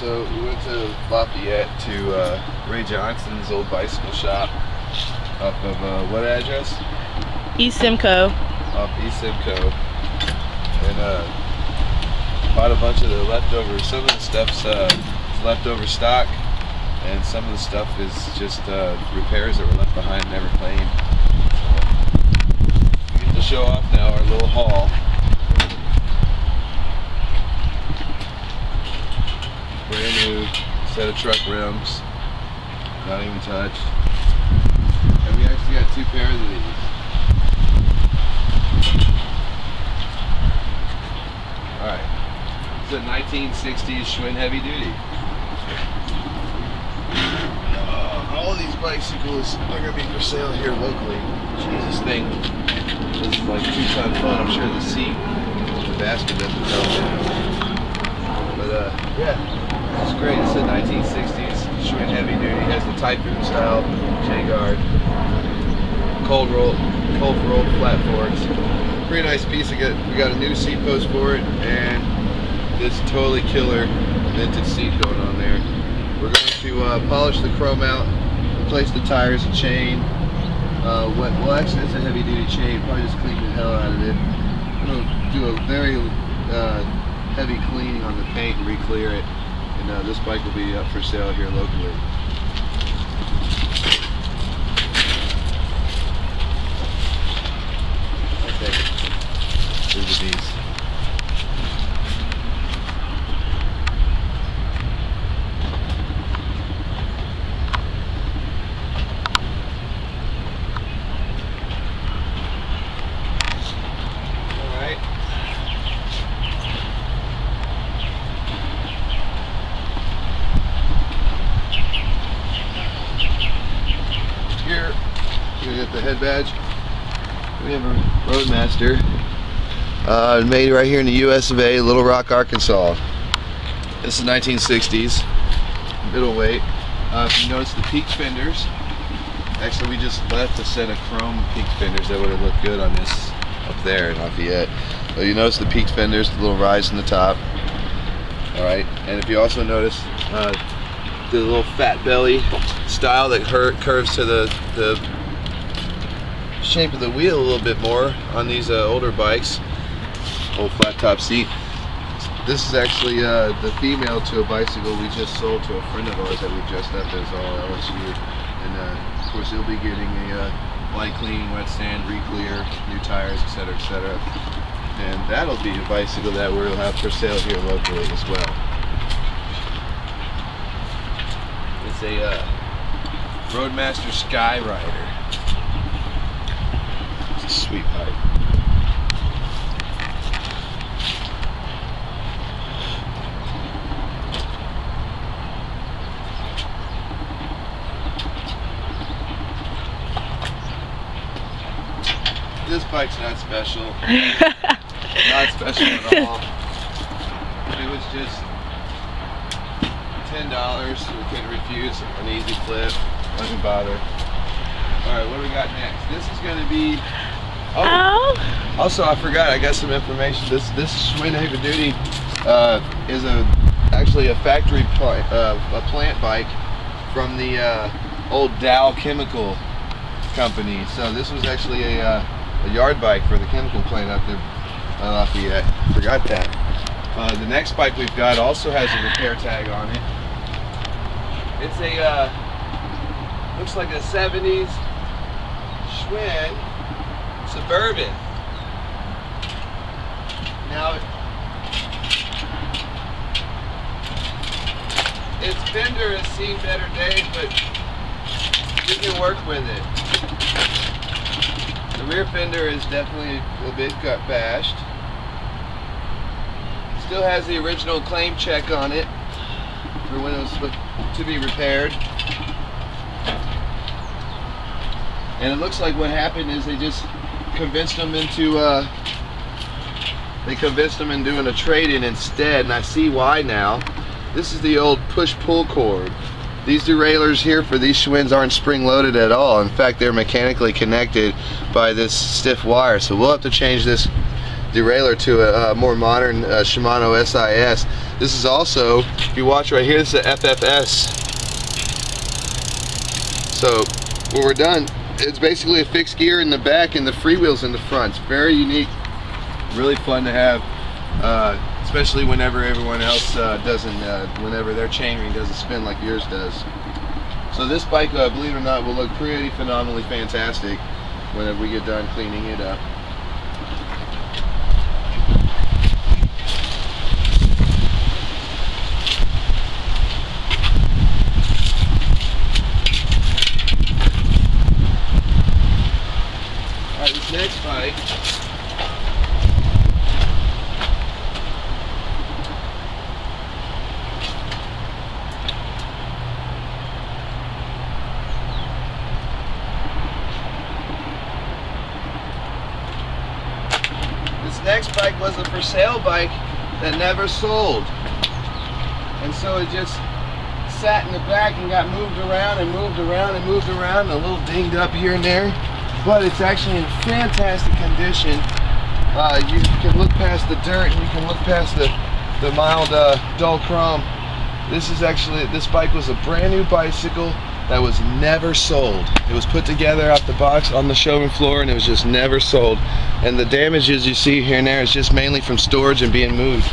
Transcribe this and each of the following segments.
So we went to Lafayette to Ray Johnson's old bicycle shop up of what address? East Simcoe. Off East Simcoe, and bought a bunch of the leftovers. Some of the stuff's leftover stock, and some of the stuff is just repairs that were left behind, never claimed. So we get to show off now our little haul. Brand new set of truck rims, not even touched. And we actually got 2 pairs of these. Alright, it's a 1960s Schwinn heavy duty. All of these bicycles are going to be for sale here locally. Jeez, this thing is like 2-ton fun. I'm sure the seat, the basket doesn't help it. But yeah, it's great. It's a 1960s Schwinn heavy duty. It has the Typhoon style J-guard, cold rolled flat forks. Pretty nice piece. We got a new seat post for it, and this totally killer vintage seat going on there. We're going to polish the chrome out, replace the tires and chain. Well, actually, it's a heavy duty chain. Probably just clean the hell out of it. I'm going to do a very heavy cleaning on the paint and re-clear it. And this bike will be up for sale here locally. Look at these. Alright. Here, you get the head badge. We have a Roadmaster. Made right here in the US of A, Little Rock, Arkansas. This is 1960s, middleweight. If you notice the peak fenders, actually we just left a set of chrome peak fenders that would have looked good on this up there in Lafayette. But you notice the peak fenders, the little rise in the top. Alright, and if you also notice the little fat belly style that curves to the shape of the wheel a little bit more on these older bikes. Old flat top seat. This is actually the female to a bicycle we just sold to a friend of ours that we dressed up as all LSU, and of course he'll be getting a light cleaning, wet sand, re-clear, new tires, etc., etc. And that'll be a bicycle that we'll have for sale here locally as well. It's a Roadmaster Skyrider. It's a sweet bike. This bike's not special. Not special at all. It was just $10. We couldn't refuse. An easy flip. Doesn't bother. Alright, what do we got next? This is going to be... Oh! Also, I forgot. I got some information. This Schwinn Heavy Duty is actually a factory a plant bike from the old Dow Chemical Company. So this was actually a yard bike for the chemical plant up there in Lafayette. Forgot that. The next bike we've got also has a repair tag on it. It's a looks like a 70s Schwinn Suburban. Now its fender has seen better days, but we can work with it. The rear fender is definitely a bit got bashed. Still has the original claim check on it for when it was to be repaired. And it looks like what happened is they just convinced them into doing a trade-in instead, and I see why now. This is the old push-pull cord. These derailleurs here for these Schwinns aren't spring-loaded at all. In fact, they're mechanically connected by this stiff wire. So we'll have to change this derailleur to a more modern Shimano SIS. This is also, if you watch right here, this is a FFS. So when we're done, it's basically a fixed gear in the back and the freewheels in the front. It's very unique, really fun to have, especially whenever everyone else doesn't, whenever their chainring doesn't spin like yours does. So this bike, believe it or not, will look pretty phenomenally fantastic whenever we get done cleaning it up. Alright, this next bike was a for sale bike that never sold, and so it just sat in the back and got moved around and moved around and moved around, a little dinged up here and there, but it's actually in fantastic condition. You can look past the dirt and you can look past the mild dull chrome. This bike was a brand new bicycle that was never sold. It was put together out the box on the showroom floor and it was just never sold. And the damages you see here and there is just mainly from storage and being moved.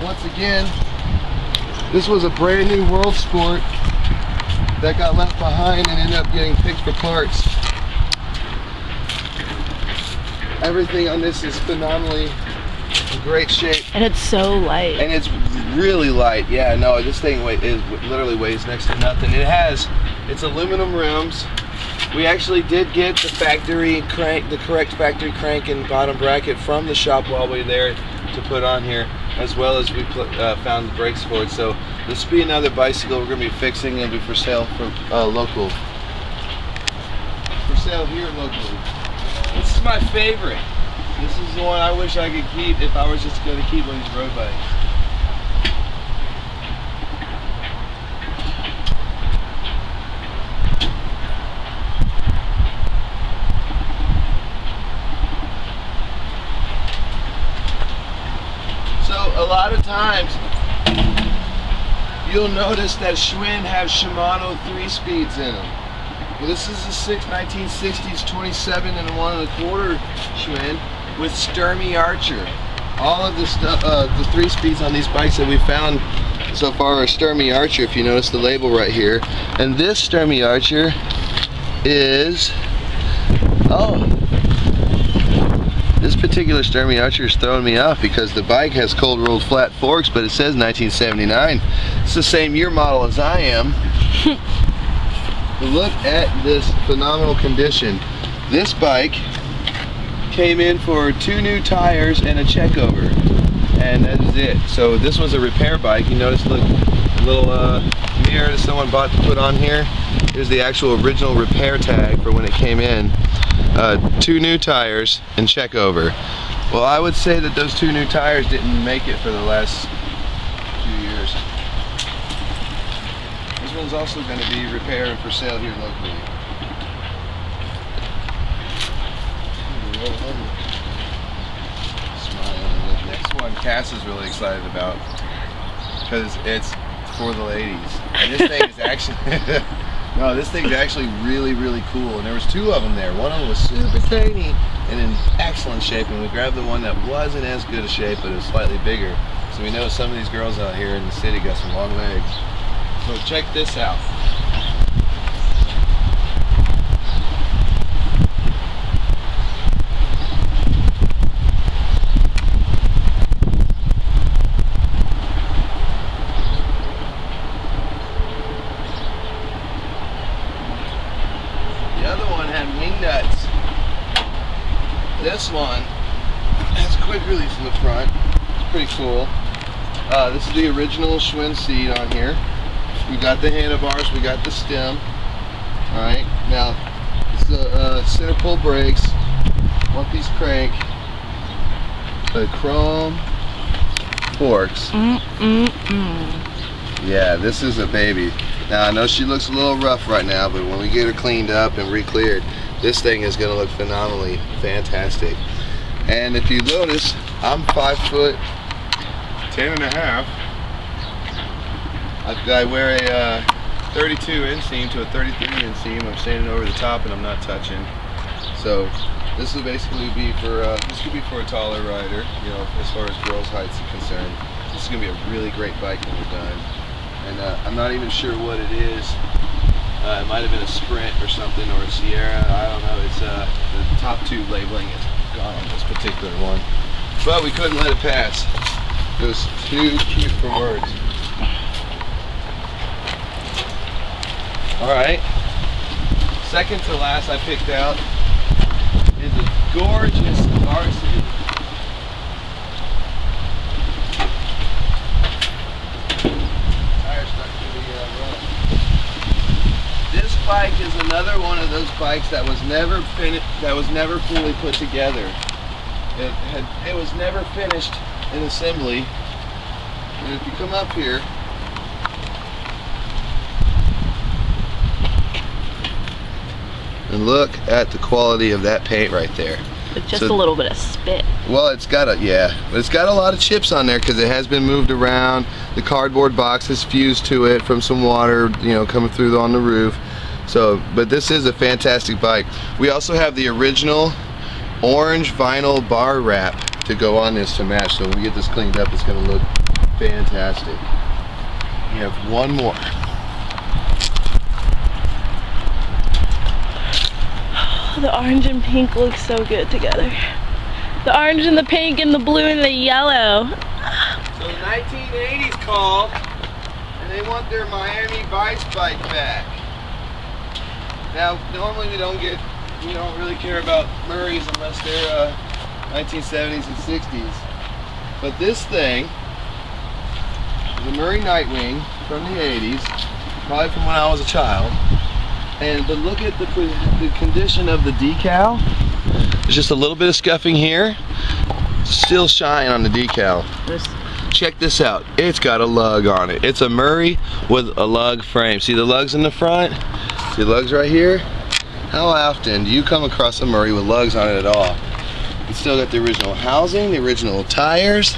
Once again, this was a brand new World Sport that got left behind and ended up getting picked for parts. Everything on this is phenomenally in great shape. And it's so light. And it's really light. Yeah, no, this thing literally weighs next to nothing. It's aluminum rims. We actually did get the factory crank, the correct factory crank and bottom bracket from the shop while we were there to put on here, as well as we found the brakes for it. So this will be another bicycle we're going to be fixing. It'll be for sale for local. For sale here locally. This is my favorite. This is the one I wish I could keep if I was just going to keep one of these road bikes. A lot of times you'll notice that Schwinn have Shimano 3-speeds in them. Well, this is a 1960s 27 and 1 1/4 Schwinn with Sturmey Archer. All of the stuff, the 3-speeds on these bikes that we found so far are Sturmey Archer, if you notice the label right here. And this Sturmey Archer is, this particular Sturmey Archer is throwing me off because the bike has cold rolled flat forks, but it says 1979. It's the same year model as I am. But look at this phenomenal condition. This bike came in for 2 new tires and a check over, and that is it. So this was a repair bike. You notice, look, a little mirror that someone bought to put on here. Here's the actual original repair tag for when it came in. 2 new tires and check over. Well, I would say that those 2 new tires didn't make it for the last few years. This one's also going to be repaired and for sale here locally. The next one Cass is really excited about because it's for the ladies. And this thing is actually no, this thing's actually really, really cool. And there was 2 of them there. One of them was super tiny and in excellent shape, and we grabbed the one that wasn't as good a shape, but it was slightly bigger. So we know some of these girls out here in the city got some long legs. So check this out. This one has quick release in the front. It's pretty cool. This is the original Schwinn seat on here. We got the handlebars, we got the stem. Alright, now it's the center pull brakes, one piece crank, the chrome forks. Yeah, this is a baby. Now I know she looks a little rough right now, but when we get her cleaned up and re-cleared, this thing is going to look phenomenally fantastic. And if you notice, I'm 5'10" I wear a 32 inseam to a 33 inseam. I'm standing over the top and I'm not touching. So this will basically be for this could be for a taller rider, you know, as far as girls' heights are concerned. This is gonna be a really great bike when we're done. And I'm not even sure what it is. It might have been a Sprint or something, or a Sierra. I don't know. It's the top two labeling is gone on this particular one, but we couldn't let it pass. It was too cute for words. All right. Second to last, I picked out is a gorgeous Varsity. This bike is another one of those bikes that was never finished, that was never fully put together. It was never finished in assembly. And if you come up here, and look at the quality of that paint right there. With just a little bit of spit. Well, it's got a, yeah, but it's got a lot of chips on there because it has been moved around. The cardboard box is fused to it from some water, you know, coming through on the roof. So, but this is a fantastic bike. We also have the original orange vinyl bar wrap to go on this to match. So when we get this cleaned up, it's going to look fantastic. We have one more. The orange and pink look so good together. The orange and the pink and the blue and the yellow. So 1980s called, and they want their Miami Vice bike back. Now, normally we don't really care about Murrays unless they're 1970s and 60s. But this thing is a Murray Nightwing from the 80s, probably from when I was a child. But look at the condition of the decal. There's just a little bit of scuffing here. Still shine on the decal. Check this out. It's got a lug on it. It's a Murray with a lug frame. See the lugs in the front? See the lugs right here? How often do you come across a Murray with lugs on it at all? It's still got the original housing, the original tires.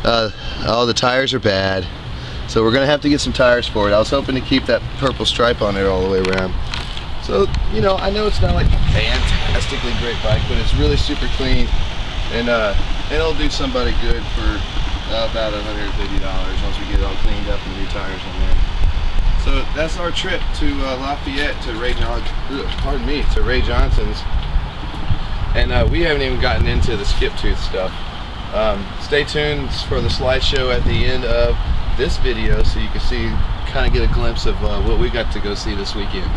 All the tires are bad. So we're gonna have to get some tires for it. I was hoping to keep that purple stripe on there all the way around. So, you know, I know it's not like a fantastically great bike, but it's really super clean, and it'll do somebody good for about $150 once we get it all cleaned up and new tires on there. So that's our trip to Lafayette to Ray Johnson's, and we haven't even gotten into the skip tooth stuff. Stay tuned for the slideshow at the end of this video so you can see, kind of get a glimpse of what we got to go see this weekend.